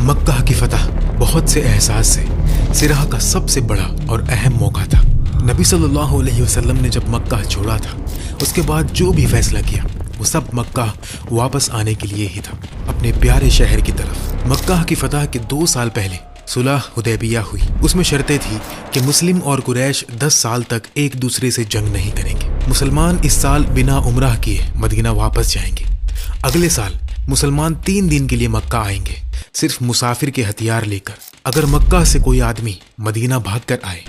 مکہ کی فتح بہت سے احساس سے سرہ کا سب سے بڑا اور اہم موقع تھا۔ نبی صلی اللہ علیہ وسلم نے جب مکہ چھوڑا تھا، اس کے بعد جو بھی فیصلہ کیا وہ سب مکہ واپس آنے کے لیے ہی تھا، اپنے پیارے شہر کی طرف۔ مکہ کی فتح کے 2 سال پہلے صلح حدیبیہ ہوئی۔ اس میں شرطیں تھی کہ مسلم اور قریش 10 سال تک ایک دوسرے سے جنگ نہیں کریں گے۔ مسلمان اس سال بنا عمرہ کیے مدینہ واپس جائیں گے۔ اگلے سال مسلمان 3 دن کے لیے مکہ آئیں گے، صرف مسافر کے ہتھیار لے کر۔ اگر مکہ سے کوئی آدمی مدینہ بھاگ کر آئے،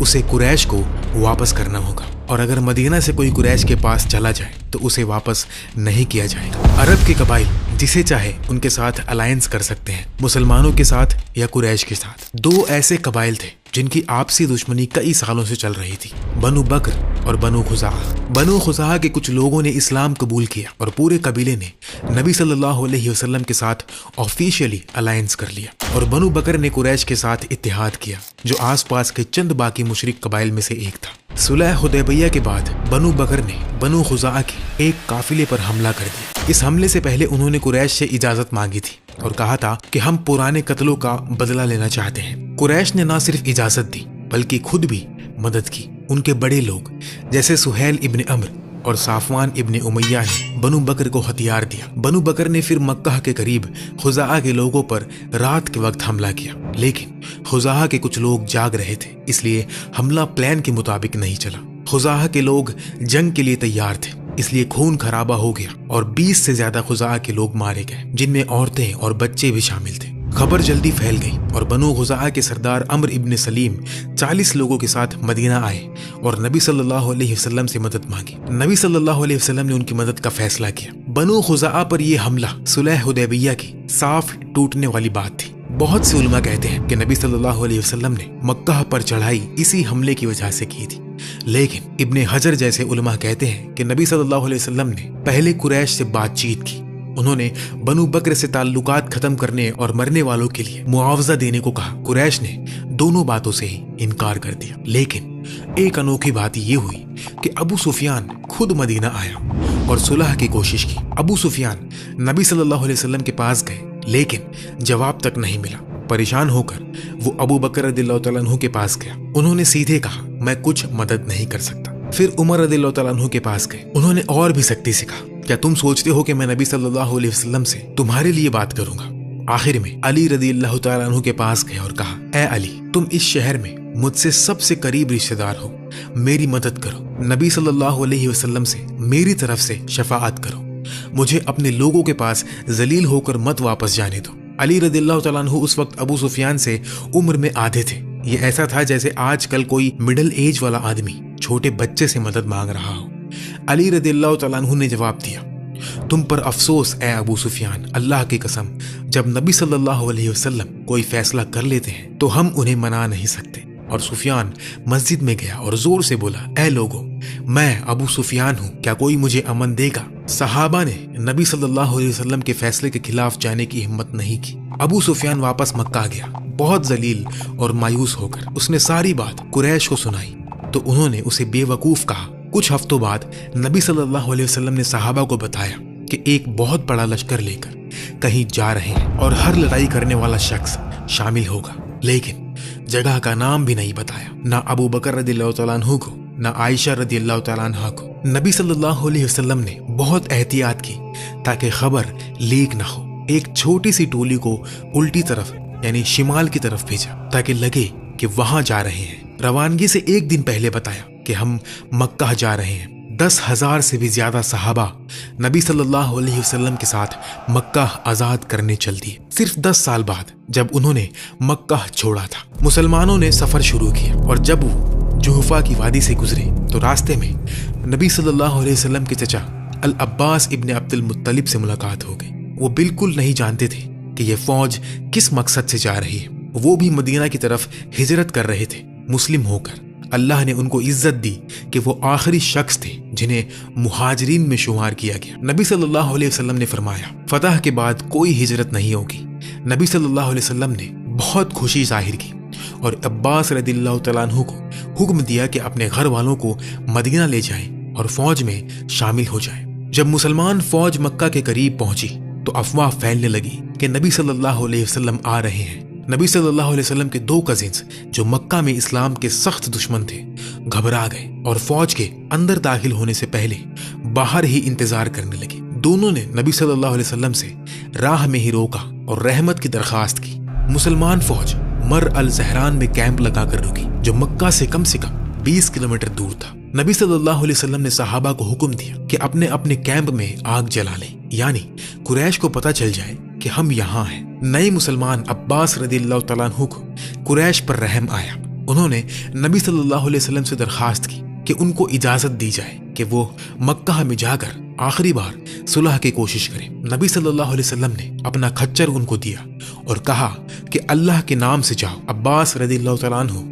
اسے قریش کو واپس کرنا ہوگا، اور اگر مدینہ سے کوئی قریش کے پاس چلا جائے تو اسے واپس نہیں کیا جائے گا۔ عرب کے قبائل جسے چاہے ان کے ساتھ الائنس کر سکتے ہیں، مسلمانوں کے ساتھ یا قریش کے ساتھ۔ 2 ایسے قبائل تھے جن کی آپسی دشمنی کئی سالوں سے چل رہی تھی، بنو بکر اور بنو خزاعہ۔ بنو خزاعہ کے کچھ لوگوں نے اسلام قبول کیا اور پورے قبیلے نے نبی صلی اللہ علیہ وسلم کے ساتھ آفیشیلی الائنس کر لیا، اور بنو بکر نے قریش کے ساتھ اتحاد کیا، جو آس پاس کے چند باقی مشرک قبائل میں سے ایک تھا۔ صلح حدیبیہ کے بعد بنو بکر نے بنو خزاعہ کے ایک قافلے پر حملہ کر دیا۔ اس حملے سے پہلے انہوں نے قریش سے اجازت مانگی تھی اور کہا تھا کہ ہم پرانے قتلوں کا بدلہ لینا چاہتے ہیں۔ قریش نے نہ صرف اجازت دی بلکہ خود بھی مدد کی۔ ان کے بڑے لوگ جیسے سہیل ابن عمرو اور صفوان ابن امیہ نے بنو بکر کو ہتھیار دیا۔ بنو بکر نے پھر مکہ کے قریب خزاعہ کے لوگوں پر رات کے وقت حملہ کیا، لیکن خزاعہ کے کچھ لوگ جاگ رہے تھے، اس لیے حملہ پلان کے مطابق نہیں چلا۔ خزاعہ کے لوگ جنگ کے لیے تیار تھے، اس لیے خون خرابہ ہو گیا اور 20 سے زیادہ خزاعہ کے لوگ مارے گئے، جن میں عورتیں اور بچے بھی شامل تھے۔ خبر جلدی پھیل گئی اور بنو خزاعہ کے سردار عمرو ابن سلیم 40 لوگوں کے ساتھ مدینہ آئے اور نبی صلی اللہ علیہ وسلم سے مدد مانگی۔ نبی صلی اللہ علیہ وسلم نے ان کی مدد کا فیصلہ کیا۔ بنو خزاعہ پر یہ حملہ صلح حدیبیہ کی صاف ٹوٹنے والی بات تھی۔ بہت سے علماء کہتے ہیں کہ نبی صلی اللہ علیہ وسلم نے مکہ پر چڑھائی اسی حملے کی وجہ سے کی تھی، لیکن ابن حجر جیسے علماء کہتے ہیں کہ نبی صلی اللہ علیہ وسلم نے پہلے قریش سے بات چیت کی۔ انہوں نے بنو بکر سے تعلقات ختم کرنے اور مرنے والوں کے لیے معاوضہ دینے کو کہا۔ قریش نے دونوں باتوں سے ہی انکار کر دیا، لیکن ایک انوکھی بات یہ ہوئی کہ ابو سفیان خود مدینہ آیا اور صلح کی کوشش کی۔ ابو سفیان نبی صلی اللہ علیہ وسلم کے پاس گئے، لیکن جواب تک نہیں ملا۔ پریشان ہو کر وہ ابو بکر رضی اللہ تعالیٰ عنہ کے پاس گیا۔ انہوں نے سیدھے کہا، میں کچھ مدد نہیں کر سکتا۔ پھر عمر رضی اللہ تعالیٰ عنہ کے پاس گئے۔ انہوں نے اور بھی سختی سے کہا، کیا تم سوچتے ہو کہ میں نبی صلی اللہ علیہ وسلم سے تمہارے لیے بات کروں گا؟ آخر میں علی رضی اللہ تعالیٰ عنہ کے پاس گئے اور کہا، اے علی، تم اس شہر میں مجھ سے سب سے قریب رشتہ دار ہو، میری مدد کرو، نبی صلی اللہ علیہ وسلم سے میری طرف سے شفاعت کرو، مجھے اپنے لوگوں کے پاس ذلیل ہو کر مت واپس جانے دو۔ علی رضی اللہ تعالیٰ عنہ اس وقت ابو سفیان سے عمر میں آدھے تھے۔ یہ ایسا تھا جیسے آج کل کوئی مڈل ایج والا آدمی چھوٹے بچے سے مدد مانگ رہا ہو۔ علی رضی اللہ تعالیٰ عنہ نے جواب دیا، تم پر افسوس اے ابو سفیان، اللہ کی قسم، جب نبی صلی اللہ علیہ وسلم کوئی فیصلہ کر لیتے ہیں تو ہم انہیں منا نہیں سکتے۔ اور سفیان مسجد میں گیا اور زور سے بولا، اے لوگوں، میں ابو سفیان ہوں، کیا کوئی مجھے امن دے گا؟ صحابہ نے نبی صلی اللہ علیہ وسلم کے فیصلے کے خلاف جانے کی ہمت نہیں کی۔ ابو سفیان واپس مکہ گیا، بہت ذلیل اور مایوس ہو کر اس نے ساری بات قریش کو سنائی، تو انہوں نے اسے بے وقوف کہا۔ کچھ ہفتوں بعد نبی صلی اللہ علیہ وسلم نے صحابہ کو بتایا کہ ایک بہت بڑا لشکر لے کر کہیں جا رہے ہیں اور ہر لڑائی کرنے والا شخص شامل ہوگا، لیکن جگہ کا نام بھی نہیں بتایا، نہ ابو بکر رضی اللہ تعالیٰ عنہ کو، نہ عائشہ رضی اللہ تعالیٰ عنہ کو۔ نبی صلی اللہ علیہ وسلم نے بہت احتیاط کی تاکہ خبر لیک نہ ہو۔ ایک چھوٹی سی ٹولی کو الٹی طرف یعنی شمال کی طرف بھیجا تاکہ لگے کہ وہاں جا رہے ہیں۔ روانگی سے ایک دن پہلے بتایا کہ ہم مکہ جا رہے ہیں۔ 10,000 سے بھی زیادہ صحابہ نبی صلی اللہ علیہ وسلم کے ساتھ مکہ آزاد کرنے چل دیے۔ صرف 10 سال بعد جب انہوں نے مکہ چھوڑا تھا، مسلمانوں نے سفر شروع کیا، اور جب وہ جحفہ کی وادی سے گزرے تو راستے میں نبی صلی اللہ علیہ وسلم کے چچا العباس ابن عبد المطلب سے ملاقات ہو گئی۔ وہ بالکل نہیں جانتے تھے کہ یہ فوج کس مقصد سے جا رہی ہے۔ وہ بھی مدینہ کی طرف ہجرت کر رہے تھے مسلم ہو کر۔ اللہ نے ان کو عزت دی کہ وہ آخری شخص تھے جنہیں مہاجرین میں شمار کیا گیا۔ نبی صلی اللہ علیہ وسلم نے فرمایا، فتح کے بعد کوئی ہجرت نہیں ہوگی۔ نبی صلی اللہ علیہ وسلم نے بہت خوشی ظاہر کی اور عباس رضی اللہ تعالیٰ عنہ کو حکم دیا کہ اپنے گھر والوں کو مدینہ لے جائیں اور فوج میں شامل ہو جائیں۔ جب مسلمان فوج مکہ کے قریب پہنچی तो अफवाह फैलने लगी कि नबी सल्लल्लाहु अलैहि वसल्लम आ रहे हैं। नबी सल्लल्लाहु अलैहि वसल्लम के 2 कजिन्स जो मक्का में इस्लाम के सख्त दुश्मन थे घबरा गए और फौज के अंदर दाखिल होने से पहले बाहर ही इंतजार करने लगे। दोनों ने नबी सल्लल्लाहु अलैहि वसल्लम से राह में ही रोका और रहमत की दरखास्त की। मुसलमान फौज मर अल ज़हरान में कैंप लगाकर रुकी, जो मक्का से कम 20 किलोमीटर दूर था। नबी सल्लल्लाहु अलैहि वसल्लम ने सहाबा को हुक्म दिया कि अपने अपने कैंप में आग जला लें, यानी कुरैश को पता चल जाए कि हम यहाँ हैं। नए मुसलमान अब्बास रदियल्लाहु तआला अन्हु को कुरैश पर रहम आया। उन्होंने नबी सल्लल्लाहु अलैहि वसल्लम से दरखास्त की कि उनको इजाजत दी जाए कि वो मक्का में जाकर आखिरी बार सुलह की कोशिश करें। नबी सल्लल्लाहु अलैहि वसल्लम ने अपना खच्चर उनको दिया और कहा कि अल्लाह के नाम से जाओ। अब्बास रदियल्लाहु तआला अन्हु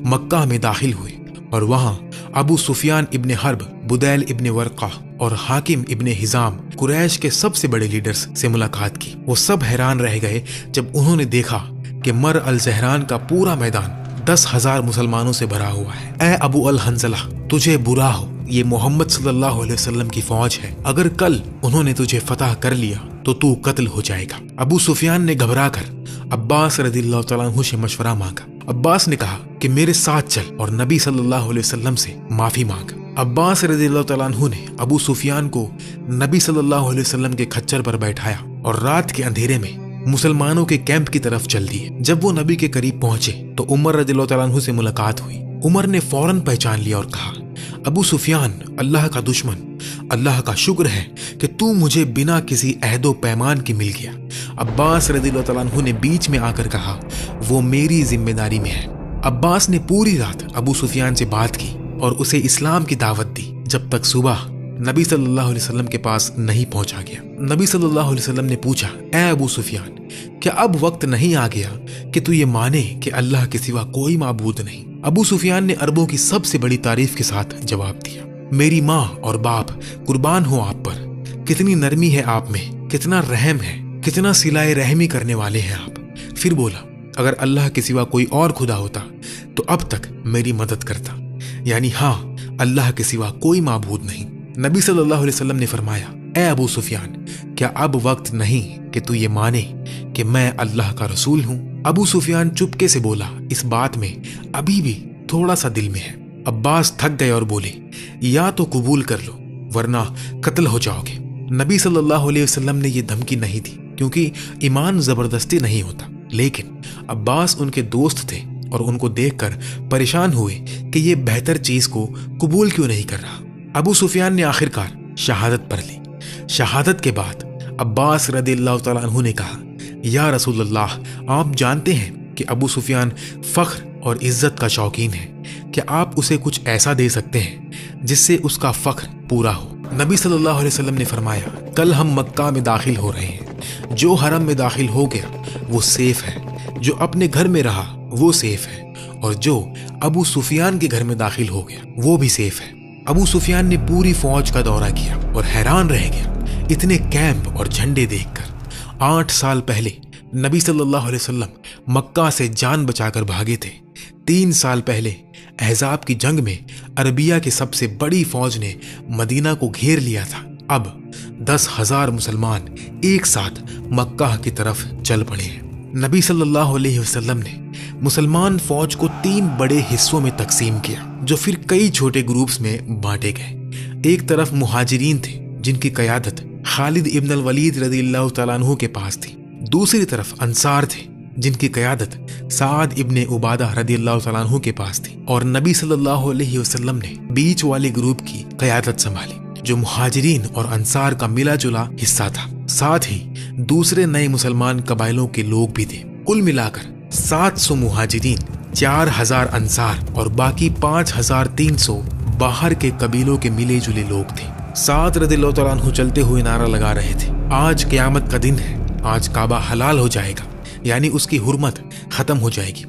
मक्का में दाखिल हुए और वहां अबू सुफियान इब्ने हर्ब, बुदैल इब्ने वर्का और हाकिम इब्ने हिजाम कुरैश के सबसे बड़े लीडर्स से मुलाकात की। वो सब हैरान रह गए जब उन्होंने देखा कि मर अल ज़हरान का पूरा मैदान 10,000 मुसलमानों से भरा हुआ है। ए अबू अल हंजला, तुझे बुरा हो, ये मोहम्मद सल्लल्लाहु अलैहि वसल्लम की फौज है। अगर कल उन्होंने तुझे फतह कर लिया तो तू कत्ल हो जाएगा। अबू सुफियान ने घबराकर अब्बास रदियल्लाहु तआला अन्हु से मशवरा मांगा। अब्बास ने कहा कि मेरे साथ चल और नबी सल्लल्लाहु अलैहि वसल्लम से माफी मांग। अब्बास रदियल्लाहु तआला अन्हु ने अबू सुफियान को नबी सल्लल्लाहु अलैहि वसल्लम के खच्चर पर बैठाया और रात के अंधेरे में मुसलमानों के कैंप की तरफ चल दिए। जब वो नबी के करीब पहुंचे तो उमर रदियल्लाहु तआला अन्हु से मुलाकात हुई। उमर ने फौरन पहचान लिया और कहा, अबू सुफियान, अल्लाह का दुश्मन, अल्लाह का शुक्र है कि तू मुझे बिना किसी अहदो पैमान के मिल गया। अब्बास रदियल्लाहु तआला अन्हु ने बीच में आकर कहा, वो मेरी जिम्मेदारी में है। अब्बास ने पूरी रात अबू सुफियान से बात की और उसे इस्लाम की दावत दी जब तक सुबह नबी सल्लल्लाहु अलैहि वसल्लम के पास नहीं पहुंचा गया। नबी सल्लल्लाहु अलैहि वसल्लम ने पूछा, ए अबू सुफियान, क्या अब वक्त नहीं आ गया कि तू ये माने कि अल्लाह के सिवा कोई माबूद नहीं? अबू सुफियान ने अरबों की सबसे बड़ी तारीफ के साथ जवाब दिया, मेरी माँ और बाप कुर्बान हो आप पर। कितनी नरमी है आप में, कितना रहम है, कितना सिलाए रहमी करने वाले हैं आप। फिर बोला, अगर अल्लाह के सिवा कोई और खुदा होता तो अब तक मेरी मदद करता, यानी हाँ, अल्लाह के सिवा कोई माबूद नहीं। नबी सल्लल्लाहु अलैहि वसल्लम ने फरमाया, ए अबू सुफियान, क्या अब वक्त नहीं कि तू ये माने कि मैं अल्लाह का रसूल हूँ? अबू सुफियान चुपके से बोला, इस बात में अभी भी थोड़ा सा दिल में है। अब्बास थक गए और बोले, या तो कबूल कर लो वरना कत्ल हो जाओगे। नबी सल्लल्लाहु अलैहि वसल्लम ने ये धमकी नहीं दी क्योंकि ईमान जबरदस्ती नहीं होता, लेकिन अब्बास उनके दोस्त थे और उनको देखकर परेशान हुए कि ये बेहतर चीज को कबूल क्यों नहीं कर रहा। अबू सुफियान ने आखिरकार शहादत पढ़ ली। शहादत के बाद अब्बास रदियल्लाहु तआला अन्हु ने कहा, या रसूलल्लाह, आप जानते हैं कि अबू सुफियान फख्र और इज्जत का शौकीन है। क्या आप उसे कुछ ऐसा दे सकते हैं जिससे उसका फख्र पूरा हो? नबी सल्लल्लाहु अलैहि वसल्लम ने फरमाया, कल हम मक्का में दाखिल हो रहे हैं। जो हरम में दाखिल हो गया वो सेफ है, जो अपने घर में रहा वो सेफ है, और जो अबू सुफियान के घर में दाखिल हो गया वो भी सेफ है। अबू सुफियान ने पूरी फौज का दौरा किया और हैरान रह गया इतने कैंप और झंडे देखकर। 8 साल पहले नबी सल्लल्लाहु अलैहि वसल्लम मक्का से जान बचाकर भागे थे। 3 साल पहले अहज़ाब की जंग में अरबिया की सबसे बड़ी फौज ने मदीना को घेर लिया था। अब 10,000 मुसलमान एक साथ मक्का की तरफ चल पड़े हैं। नबी सल्लल्लाहु अलैहि वसल्लम ने मुसलमान फौज को 3 बड़े हिस्सों में तकसीम किया, जो फिर कई छोटे ग्रुप्स में बांटे गए। एक तरफ मुहाजिरीन थे जिनकी क़यादत खालिद इब्न अल वलीद रज़ियल्लाहु तआला अन्हु के पास थी। दूसरी तरफ अंसार थे जिनकी क़यादत साद इब्ने उबादा रज़ियल्लाहु तआला अन्हु के पास थी। और नबी सल्लल्लाहु अलैहि वसल्लम ने बीच वाले ग्रुप की क़यादत संभाली, जो मुहाजिरीन और अंसार का मिला जुला हिस्सा था। साथ ही दूसरे नए मुसलमान कबाइलों के लोग भी थे। कुल मिलाकर 700 मुहाजिरीन, 4,000 अंसार और बाकी 5,300 बाहर के कबीलों के मिले जुले लोग थे। साद रज़ियल्लाहु तआला अन्हु चलते हुए नारा लगा रहे थे, आज क़यामत का दिन है, आज काबा हलाल हो जाएगा, यानी उसकी हुर्मत खत्म हो जाएगी।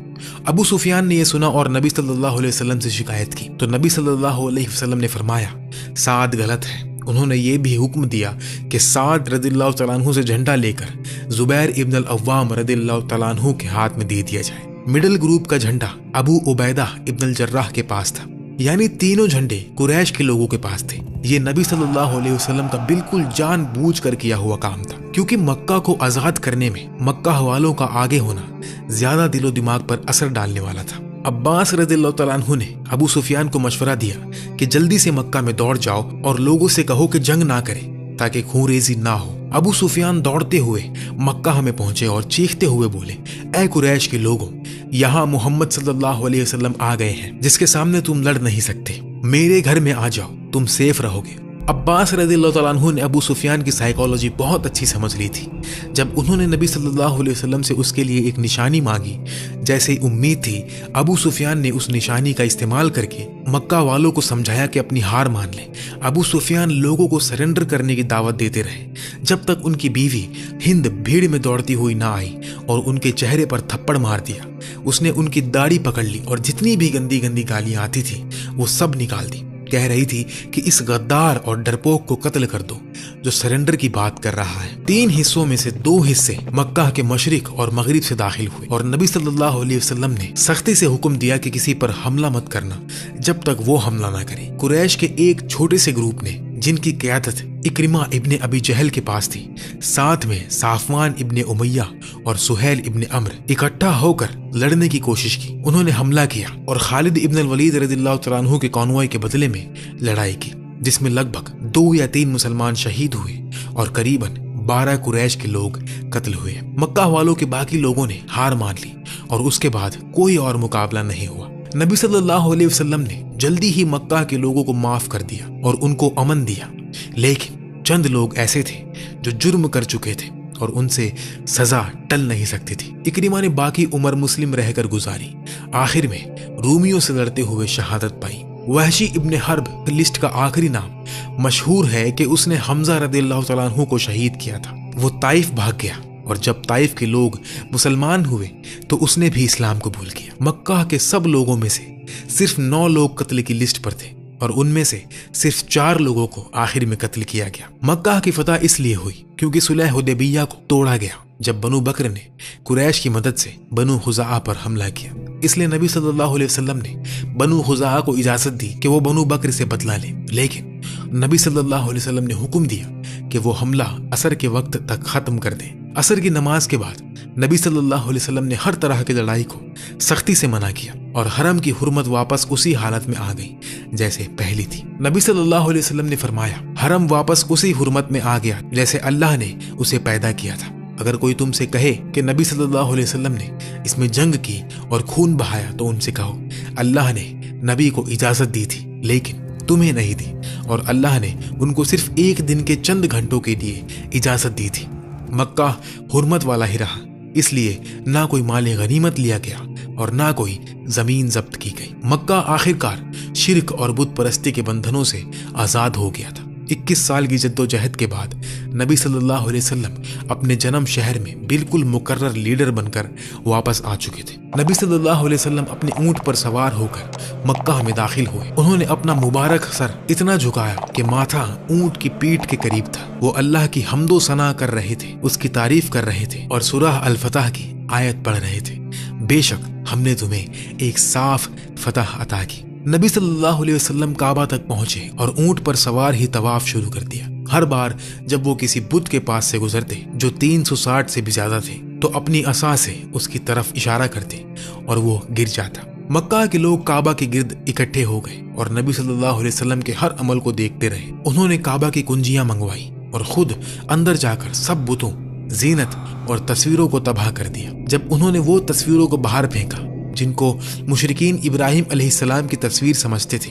अबू सुफियान ने यह सुना और नबी सल्लल्लाहु अलैहि वसल्लम से शिकायत की, तो नबी सल्लल्लाहु अलैहि वसल्लम ने फरमाया, साद गलत है। उन्होंने ये भी हुक्म दिया कि साद रज़ियल्लाहु तआला अन्हु से झंडा लेकर जुबैर इब्न अल अव्वाम रज़ियल्लाहु तआला अन्हु के हाथ में दे दिया जाए। मिडिल ग्रुप का झंडा अबू उबैदा इब्न अल जर्राह के पास था, यानी तीनों झंडे कुरैश के लोगों के पास थे। ये नबी सल्लल्लाहु अलैहि वसल्लम का बिल्कुल जानबूझकर किया हुआ काम था, क्योंकि मक्का को आजाद करने में मक्का वालों का आगे होना ज्यादा दिलो दिमाग पर असर डालने वाला था। अब्बास रज़ियल्लाहु तआला अन्हु ने अबू सुफियान को मशवरा दिया कि जल्दी से मक्का में दौड़ जाओ और लोगों से कहो कि जंग ना करें ताकि खूनरेजी ना हो। अबू सुफियान दौड़ते हुए मक्का में पहुंचे और चीखते हुए बोले, ऐ कुरैश के लोगों, यहाँ मोहम्मद सल्लल्लाहु अलैहि वसल्लम आ गए हैं जिसके सामने तुम लड़ नहीं सकते। मेरे घर में आ जाओ, तुम सेफ रहोगे। अब्बास रज़ियल्लाहु तआला अन्हु ने अबू सुफियान की साइकोलॉजी बहुत अच्छी समझ ली थी। जब उन्होंने नबी सल्लल्लाहु अलैहि वसल्लम से उसके लिए एक निशानी मांगी, जैसे ही उम्मीद थी, अबू सुफियान ने उस निशानी का इस्तेमाल करके मक्का वालों को समझाया कि अपनी हार मान लें। अबू सुफियान लोगों को सरेंडर करने की दावत देते रहे जब तक उनकी बीवी हिंद भीड़ में दौड़ती हुई ना आई और उनके चेहरे पर थप्पड़ मार दिया। उसने उनकी दाढ़ी पकड़ ली और जितनी भी गंदी गंदी गालियां आती थी वो सब निकाल दी। कह रही थी कि इस गद्दार और डरपोक को कत्ल कर दो जो सरेंडर की बात कर रहा है। 3 हिस्सों में से 2 हिस्से मक्का के मशरिक और मगरिब से दाखिल हुए और नबी सल्लल्लाहु अलैहि वसल्लम ने सख्ती से हुक्म दिया कि किसी पर हमला मत करना जब तक वो हमला ना करे। कुरैश के एक छोटे से ग्रुप ने, जिनकी क़यादत इक्रिमा इब्ने अबी जहल के पास थी, साथ में साफवान इब्ने उमैया और सुहैल इब्ने अम्र, इकट्ठा होकर लड़ने की कोशिश की। उन्होंने हमला किया और खालिद इब्न वलीद रज़ियल्लाहु तआला अन्हु के कॉन्वॉय के बदले में लड़ाई की, जिसमें लगभग 2 या 3 मुसलमान शहीद हुए और करीबन 12 कुरैश के लोग कत्ल हुए। मक्का वालों के बाकी लोगों ने हार मान ली और उसके बाद कोई और मुकाबला नहीं हुआ। नबी सल्लल्लाहु अलैहि वसल्लम ने जल्दी ही मक्का के लोगों को माफ कर दिया और उनको अमन दिया, लेकिन चंद लोग ऐसे थे जो जुर्म कर चुके थे और उनसे सजा टल नहीं सकती थी। इक्रिमा ने बाकी उम्र मुस्लिम रहकर गुजारी। आखिर में रूमियों से लड़ते हुए शहादत पाई। वहशी इब्ने हर्ब लिस्ट का आखिरी नाम मशहूर है कि उसने हमजा रज़ियल्लाहु तआला अन्हु को शहीद किया था। वो ताइफ भाग गया और जब ताइफ के लोग मुसलमान हुए तो उसने भी इस्लाम कबूल किया। मक्का के सब लोगों में से सिर्फ 9 लोग कत्ल की लिस्ट पर थे और उनमें से सिर्फ 4 लोगों को आखिर में कत्ल किया गया। मक्का की फतह इसलिए हुई क्योंकि सुलह हुदैबिया को तोड़ा गया जब बनु बकर ने कुरैश की मदद से बनु खुज़ाआ पर हमला किया। इसलिए नबी सल्लल्लाहु अलैहि वसल्लम ने बनु खुज़ाआ को इजाजत दी कि वो बनु बकर से बदला ले, लेकिन नबी सल्लल्लाहु अलैहि वसल्लम ने हुक्म दिया कि वो हमला असर के वक्त तक खत्म कर दें। असर की नमाज के बाद नबी सल्लल्लाहु अलैहि वसल्लम ने हर तरह की लड़ाई को सख्ती से मना किया और हरम की हुर्मत वापस उसी हालत में आ गई जैसे पहली थी। नबी सल्लल्लाहु अलैहि वसल्लम ने फरमाया, हरम वापस उसी हुर्मत में आ गया जैसे अल्लाह ने उसे पैदा किया था। अगर कोई तुमसे कहे कि नबी सल्लल्लाहु अलैहि वसल्लम ने इसमें जंग की और खून बहाया तो उनसे कहो, अल्लाह ने नबी को इजाजत दी थी लेकिन तुम्हें नहीं दी और अल्लाह ने उनको सिर्फ 1 दिन के चंद घंटों के लिए इजाजत दी थी। मक्का हुर्मत वाला ही रहा, इसलिए ना कोई माल गनीमत लिया गया और ना कोई जमीन जब्त की गई। मक्का आखिरकार शिर्क और बुत परस्ती के बंधनों से आजाद हो गया था। 21 साल की जद्दोजहद के बाद नबी सल्लल्लाहु अलैहि वसल्लम अपने जन्म शहर में बिल्कुल मुकर्रर लीडर बनकर वापस आ चुके थे। नबी सल्लल्लाहु अलैहि वसल्लम अपने ऊंट पर सवार होकर मक्का में दाखिल हुए। उन्होंने अपना मुबारक सर इतना झुकाया कि माथा ऊंट की पीठ के करीब था। वो अल्लाह की हम्दो सना कर रहे थे, उसकी तारीफ कर रहे थे और सूरह अल फतह की आयत पढ़ रहे थे, बेशक हमने तुम्हें एक साफ फतह अता की। नबी सल्लल्लाहु अलैहि वसल्लम काबा तक पहुंचे और ऊंट पर सवार ही तवाफ शुरू कर दिया। हर बार जब वो किसी बुत के पास से गुजरते जो 360 से भी ज्यादा थे तो अपनी असा से उसकी तरफ इशारा करते और वो गिर जाता। मक्का के लोग काबा के गिर्द इकट्ठे हो गए और नबी सल्लल्लाहु अलैहि वसल्लम के हर अमल को देखते रहे। उन्होंने काबा की कुंजियां मंगवाई और खुद अंदर जाकर सब बुतों, जीनत और तस्वीरों को तबाह कर दिया। जब उन्होंने वो तस्वीरों को बाहर फेंका जिनको मुशरिकीन इब्राहिम अलैहिस्सलाम की तस्वीर समझते थे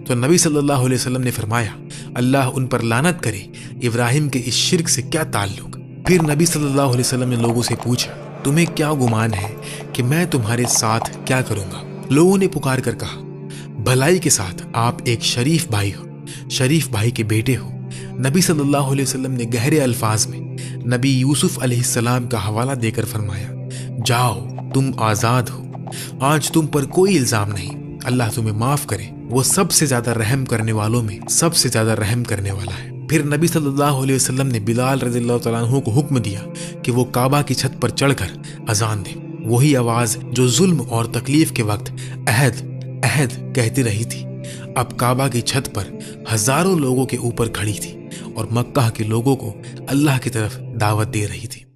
तो नबी सल्लल्लाहु अलैहि वसल्लम ने फरमाया, अल्लाह उन पर लानत करे, इब्राहिम के इस शिर्क से क्या ताल्लुक। फिर नबी सल्लल्लाहु अलैहि वसल्लम ने लोगों से पूछा, तुम्हें क्या गुमान है कि मैं तुम्हारे साथ क्या करूंगा। लोगों ने पुकार कर कहा, भलाई के साथ आप एक शरीफ भाई हो, शरीफ भाई के बेटे हो। नबी सल्लल्लाहु अलैहि वसल्लम ने गहरे अल्फाज में नबी यूसुफ अलैहिस्सलाम का हवाला देकर फरमाया, जाओ तुम आजाद हो, आज तुम पर कोई इल्जाम नहीं, अल्लाह तुम्हें माफ करे, वो सबसे ज्यादा रहम करने वालों में सबसे ज्यादा रहम करने वाला है। फिर नबी सल्लल्लाहु अलैहि वसल्लम ने बिलाल रज़ियल्लाहु तआला अन्हु को हुक्म दिया कि वो काबा की छत पर चढ़कर अजान दे। वही आवाज जो जुल्म और तकलीफ के वक्त अहद अहद कहती रही थी अब काबा की छत पर हजारों लोगों के ऊपर खड़ी थी اور مکہ کے لوگوں کو اللہ کی طرف دعوت دے رہی تھی۔